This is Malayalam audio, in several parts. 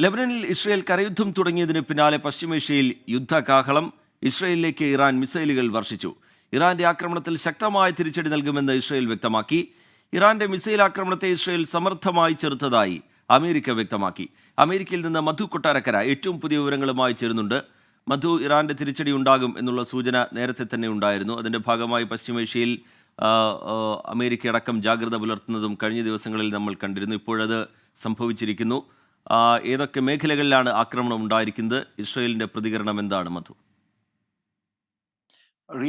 ലെബനനിൽ ഇസ്രയേൽ കരയുദ്ധം തുടങ്ങിയതിന് പിന്നാലെ പശ്ചിമേഷ്യയിൽ യുദ്ധകാഹളം. ഇസ്രയേലിലേക്ക് ഇറാൻ മിസൈലുകൾ വർഷിച്ചു. ഇറാന്റെ ആക്രമണത്തിൽ ശക്തമായ തിരിച്ചടി നൽകുമെന്ന് ഇസ്രയേൽ വ്യക്തമാക്കി. ഇറാന്റെ മിസൈൽ ആക്രമണത്തെ ഇസ്രയേൽ സമർത്ഥമായി ചെറുത്തതായി അമേരിക്ക വ്യക്തമാക്കി. അമേരിക്കയിൽ നിന്ന് മധു കൊട്ടാരക്കര ഏറ്റവും പുതിയ വിവരങ്ങളുമായി ചേരുന്നുണ്ട്. മധു, ഇറാന്റെ തിരിച്ചടി ഉണ്ടാകും എന്നുള്ള സൂചന നേരത്തെ തന്നെ ഉണ്ടായിരുന്നു. അതിന്റെ ഭാഗമായി പശ്ചിമേഷ്യയിൽ അമേരിക്ക അടക്കം ജാഗ്രത പുലർത്തുന്നതും കഴിഞ്ഞ ദിവസങ്ങളിൽ നമ്മൾ കണ്ടിരുന്നു. ഇപ്പോഴത് സംഭവിച്ചിരിക്കുന്നു. ഏതൊക്കെ മേഖലകളിലാണ് ആക്രമണം ഉണ്ടായിരിക്കുന്നത്? ഇസ്രയേലിന്റെ പ്രതികരണം എന്താണ് മധു?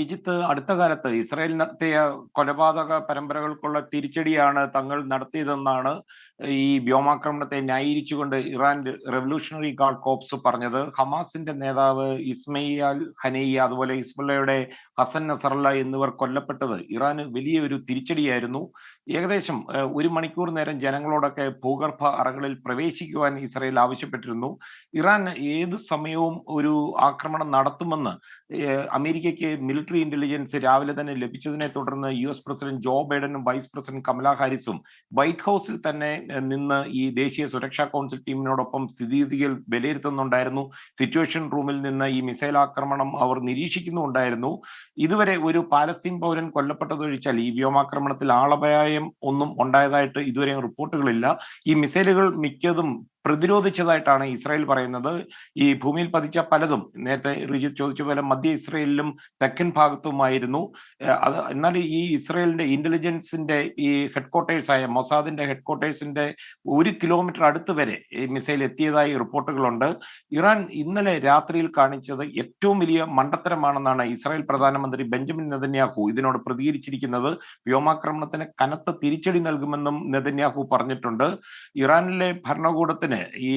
ഈജിപ്ത് അടുത്ത കാലത്ത് ഇസ്രായേൽ നടത്തിയ കൊലപാതക പരമ്പരകൾക്കുള്ള തിരിച്ചടിയാണ് തങ്ങൾ നടത്തിയതെന്നാണ് ഈ വ്യോമാക്രമണത്തെ ന്യായീകരിച്ചുകൊണ്ട് ഇറാൻ റെവല്യൂഷണറി ഗാർഡ് കോപ്സ് പറഞ്ഞത്. ഹമാസിന്റെ നേതാവ് ഇസ്മയിൽ ഹനയ്യ, അതുപോലെ ഹിസ്ബുള്ളയുടെ ഹസൻ നസറല്ല എന്നിവർ കൊല്ലപ്പെട്ടത് ഇറാന് വലിയൊരു തിരിച്ചടിയായിരുന്നു. ഏകദേശം ഒരു മണിക്കൂർ നേരം ജനങ്ങളോടൊക്കെ ഭൂഗർഭ അറകളിൽ പ്രവേശിക്കുവാൻ ഇസ്രായേൽ ആവശ്യപ്പെട്ടിരുന്നു. ഇറാൻ ഏത് സമയവും ഒരു ആക്രമണം നടത്തുമെന്ന് അമേരിക്കയ്ക്ക് മിലിറ്ററി ഇന്റലിജൻസ് രാവിലെ തന്നെ ലഭിച്ചതിനെ തുടർന്ന് US പ്രസിഡന്റ് ജോ ബൈഡനും വൈസ് പ്രസിഡന്റ് കമലാ ഹാരിസും വൈറ്റ് ഹൗസിൽ തന്നെ നിന്ന് ഈ ദേശീയ സുരക്ഷാ കൗൺസിൽ ടീമിനോടൊപ്പം സ്ഥിതിഗതികൾ വിലയിരുത്തുന്നുണ്ടായിരുന്നു. സിറ്റുവേഷൻ റൂമിൽ നിന്ന് ഈ മിസൈൽ ആക്രമണം അവർ നിരീക്ഷിക്കുന്നുണ്ടായിരുന്നു. ഇതുവരെ ഒരു പാലസ്തീൻ പൗരൻ കൊല്ലപ്പെട്ടതൊഴിച്ചാൽ ഈ വ്യോമാക്രമണത്തിൽ ആളപായം ഒന്നും ഉണ്ടായതായിട്ട് ഇതുവരെ റിപ്പോർട്ടുകളില്ല. ഈ മിസൈലുകൾ മിക്കതും പ്രതിരോധിച്ചതായിട്ടാണ് ഇസ്രായേൽ പറയുന്നത്. ഈ ഭൂമിയിൽ പതിച്ച പലതും നേരത്തെ റിജിത്ത് ചോദിച്ച പോലെ മധ്യ ഇസ്രായേലിലും തെക്കൻ ഭാഗത്തുമായിരുന്നു. എന്നാൽ ഈ ഇസ്രായേലിന്റെ ഇന്റലിജൻസിന്റെ ഈ ഹെഡ്ക്വാർട്ടേഴ്സായ മൊസാദിന്റെ ഹെഡ്ക്വാർട്ടേഴ്സിന്റെ 1 കിലോമീറ്റർ അടുത്ത് വരെ ഈ മിസൈൽ എത്തിയതായി റിപ്പോർട്ടുകളുണ്ട്. ഇറാൻ ഇന്നലെ രാത്രിയിൽ കാണിച്ചത് ഏറ്റവും വലിയ മണ്ടത്തരമാണെന്നാണ് ഇസ്രായേൽ പ്രധാനമന്ത്രി ബെഞ്ചമിൻ നെതന്യാഹു ഇതിനോട് പ്രതികരിച്ചിരിക്കുന്നത്. വ്യോമാക്രമണത്തിന് കനത്ത തിരിച്ചടി നൽകുമെന്നും നെതന്യാഹു പറഞ്ഞിട്ടുണ്ട്. ഇറാനിലെ ഭരണകൂടത്തിന് ഈ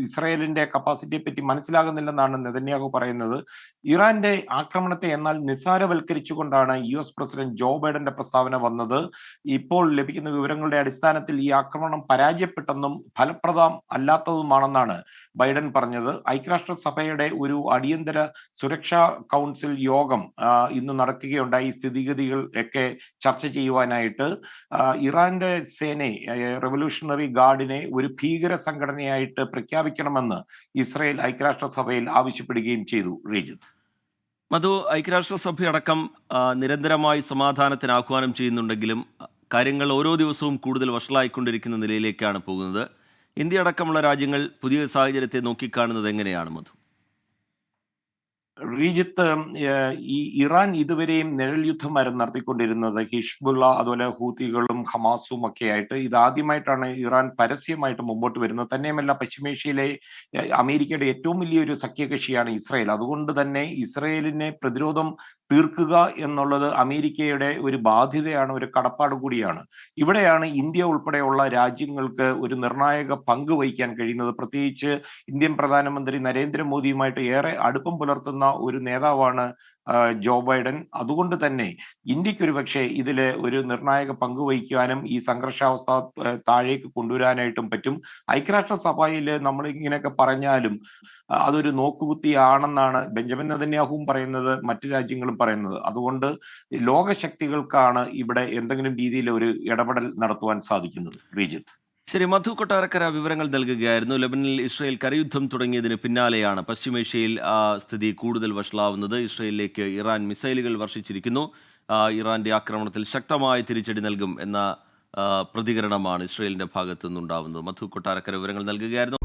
ഇസ്രായേലിന്റെ കപ്പാസിറ്റിയെ പറ്റി മനസ്സിലാകുന്നില്ലെന്നാണ് നെതന്യാഹു പറയുന്നത്. ഇറാന്റെ ആക്രമണത്തെ എന്നാൽ നിസ്സാരവൽക്കരിച്ചുകൊണ്ടാണ് US പ്രസിഡന്റ് ജോ ബൈഡന്റെ പ്രസ്താവന വന്നത്. ഇപ്പോൾ ലഭിക്കുന്ന വിവരങ്ങളുടെ അടിസ്ഥാനത്തിൽ ഈ ആക്രമണം പരാജയപ്പെട്ടെന്നും ഫലപ്രദം അല്ലാത്തതുമാണെന്നാണ് ബൈഡൻ പറഞ്ഞത്. ഐക്യരാഷ്ട്രസഭയുടെ ഒരു അടിയന്തര സുരക്ഷാ കൗൺസിൽ യോഗം ഇന്ന് നടക്കുകയുണ്ടായി. സ്ഥിതിഗതികൾ ഒക്കെ ചർച്ച ചെയ്യുവാനായിട്ട് ഇറാന്റെ സേനയെ റെവല്യൂഷണറി ഗാർഡിനെ ഒരു ഭീകര സംഘടനയായിട്ട് പ്രഖ്യാപിക്കണമെന്ന് ഇസ്രായേൽ ഐക്യരാഷ്ട്രസഭയിൽ ആവശ്യപ്പെടുകയും ചെയ്തു. റീജിത്ത്, മധു, ഐക്യരാഷ്ട്രസഭയടക്കം നിരന്തരമായി സമാധാനത്തിന് ആഹ്വാനം ചെയ്യുന്നുണ്ടെങ്കിലും കാര്യങ്ങൾ ഓരോ ദിവസവും കൂടുതൽ വഷളായിക്കൊണ്ടിരിക്കുന്ന നിലയിലേക്കാണ് പോകുന്നത്. ഇന്ത്യ അടക്കമുള്ള രാജ്യങ്ങൾ പുതിയ സാഹചര്യത്തെ നോക്കിക്കാണുന്നത് എങ്ങനെയാണ് മധു? ഈജിപ്ത് ഈ ഇറാൻ ഇതുവരെയും നിഴൽ യുദ്ധമായിരുന്നു നടത്തിക്കൊണ്ടിരുന്നത്. ഹിഷ്ബുള്ള, അതുപോലെ ഹൂത്തികളും ഹമാസും ഒക്കെ ആയിട്ട്. ഇതാദ്യമായിട്ടാണ് ഇറാൻ പരസ്യമായിട്ട് മുമ്പോട്ട് വരുന്നത്. തന്നെയുമല്ല, പശ്ചിമേഷ്യയിലെ അമേരിക്കയുടെ ഏറ്റവും വലിയൊരു സഖ്യകക്ഷിയാണ് ഇസ്രായേൽ. അതുകൊണ്ട് തന്നെ ഇസ്രായേലിനെ പ്രതിരോധം തീർക്കുക എന്നുള്ളത് അമേരിക്കയുടെ ഒരു ബാധ്യതയാണ്, ഒരു കടപ്പാട് കൂടിയാണ്. ഇവിടെയാണ് ഇന്ത്യ ഉൾപ്പെടെയുള്ള രാജ്യങ്ങൾക്ക് ഒരു നിർണായക പങ്ക് വഹിക്കാൻ കഴിയുന്നത്. പ്രത്യേകിച്ച് ഇന്ത്യൻ പ്രധാനമന്ത്രി നരേന്ദ്രമോദിയുമായിട്ട് ഏറെ അടുപ്പം പുലർത്തുന്ന ഒരു നേതാവാണ് ജോ ബൈഡൻ. അതുകൊണ്ട് തന്നെ ഇന്ത്യക്ക് ഒരു പക്ഷേ ഇതില് ഒരു നിർണായക പങ്ക് വഹിക്കാനും ഈ സംഘർഷാവസ്ഥ താഴേക്ക് കൊണ്ടുവരാനായിട്ടും പറ്റും. ഐക്യരാഷ്ട്രസഭയിൽ നമ്മൾ ഇങ്ങനെയൊക്കെ പറഞ്ഞാലും അതൊരു നോക്കുകുത്തിയാണെന്നാണ് ബെഞ്ചമിൻ നെതന്യാഹുവും പറയുന്നത്, മറ്റു രാജ്യങ്ങളും പറയുന്നത്. അതുകൊണ്ട് ലോകശക്തികൾക്കാണ് ഇവിടെ എന്തെങ്കിലും രീതിയിൽ ഒരു ഇടപെടൽ നടത്തുവാൻ സാധിക്കുന്നത്. ശ്രീജിത്ത്, ശരി, മധു കൊട്ടാരക്കര വിവരങ്ങൾ നൽകുകയായിരുന്നു. ലെബനനിൽ ഇസ്രയേൽ കരയുദ്ധം തുടങ്ങിയതിന് പിന്നാലെയാണ് പശ്ചിമേഷ്യയിൽ സ്ഥിതി കൂടുതൽ വഷളാവുന്നത്. ഇസ്രയേലിലേക്ക് ഇറാൻ മിസൈലുകൾ വർഷിച്ചിരിക്കുന്നു. ഇറാന്റെ ആക്രമണത്തിൽ ശക്തമായ തിരിച്ചടി നൽകും എന്ന പ്രതികരണമാണ് ഇസ്രയേലിന്റെ ഭാഗത്തു നിന്നുണ്ടാവുന്നത്. മധു കൊട്ടാരക്കര വിവരങ്ങൾ നൽകുകയായിരുന്നു.